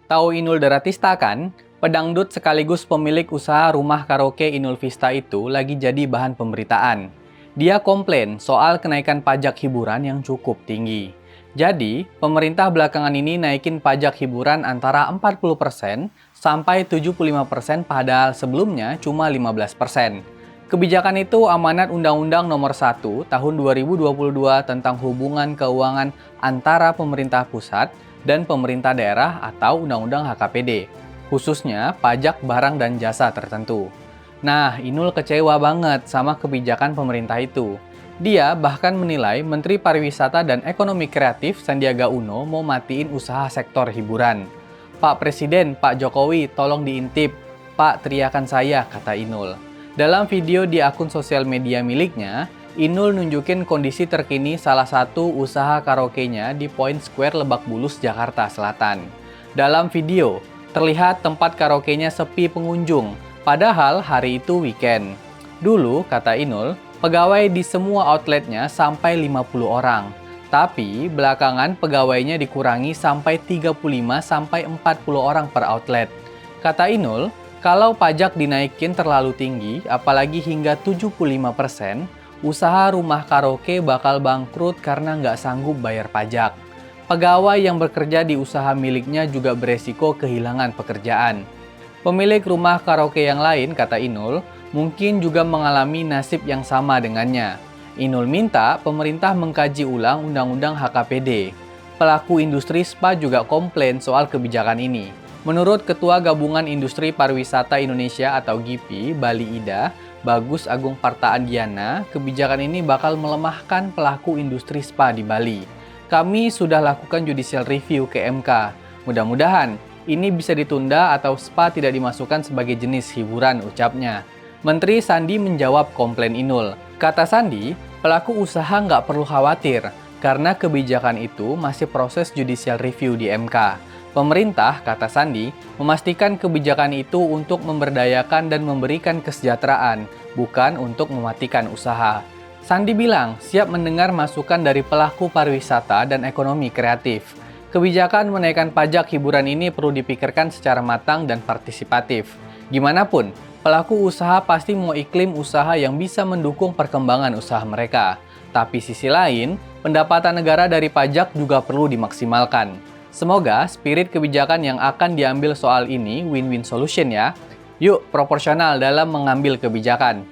Tahu Inul Daratista kan? Pedangdut sekaligus pemilik usaha rumah karaoke Inul Vista itu lagi jadi bahan pemberitaan. Dia komplain soal kenaikan pajak hiburan yang cukup tinggi. Jadi, pemerintah belakangan ini naikin pajak hiburan antara 40% sampai 75% padahal sebelumnya cuma 15%. Kebijakan itu amanat Undang-Undang Nomor 1 Tahun 2022 tentang hubungan keuangan antara pemerintah pusat dan pemerintah daerah atau Undang-Undang HKPD, khususnya pajak barang dan jasa tertentu. Nah, Inul kecewa banget sama kebijakan pemerintah itu. Dia bahkan menilai Menteri Pariwisata dan Ekonomi Kreatif Sandiaga Uno mau matiin usaha sektor hiburan. Pak Presiden, Pak Jokowi, tolong diintip. Pak, teriakan saya, kata Inul. Dalam video di akun sosial media miliknya, Inul nunjukin kondisi terkini salah satu usaha karaoke-nya di Point Square Lebak Bulus, Jakarta Selatan. Dalam video, terlihat tempat karaoke-nya sepi pengunjung, padahal hari itu weekend. Dulu, kata Inul, pegawai di semua outletnya sampai 50 orang. Tapi, belakangan pegawainya dikurangi sampai 35-40 orang per outlet. Kata Inul, kalau pajak dinaikin terlalu tinggi, apalagi hingga 75%, usaha rumah karaoke bakal bangkrut karena nggak sanggup bayar pajak. Pegawai yang bekerja di usaha miliknya juga beresiko kehilangan pekerjaan. Pemilik rumah karaoke yang lain, kata Inul, mungkin juga mengalami nasib yang sama dengannya. Inul minta pemerintah mengkaji ulang Undang-Undang HKPD. Pelaku industri spa juga komplain soal kebijakan ini. Menurut Ketua Gabungan Industri Pariwisata Indonesia atau GIPI, Bali Ida, Bagus Agung Partaandiana, kebijakan ini bakal melemahkan pelaku industri spa di Bali. Kami sudah lakukan judicial review ke MK. Mudah-mudahan ini bisa ditunda atau spa tidak dimasukkan sebagai jenis hiburan, ucapnya. Menteri Sandi menjawab komplain Inul. Kata Sandi, pelaku usaha nggak perlu khawatir karena kebijakan itu masih proses judicial review di MK. Pemerintah, kata Sandi, memastikan kebijakan itu untuk memberdayakan dan memberikan kesejahteraan, bukan untuk mematikan usaha. Sandi bilang siap mendengar masukan dari pelaku pariwisata dan ekonomi kreatif. Kebijakan menaikkan pajak hiburan ini perlu dipikirkan secara matang dan partisipatif. Gimanapun, pelaku usaha pasti mau iklim usaha yang bisa mendukung perkembangan usaha mereka. Tapi sisi lain, pendapatan negara dari pajak juga perlu dimaksimalkan. Semoga spirit kebijakan yang akan diambil soal ini win-win solution ya. Yuk, proporsional dalam mengambil kebijakan.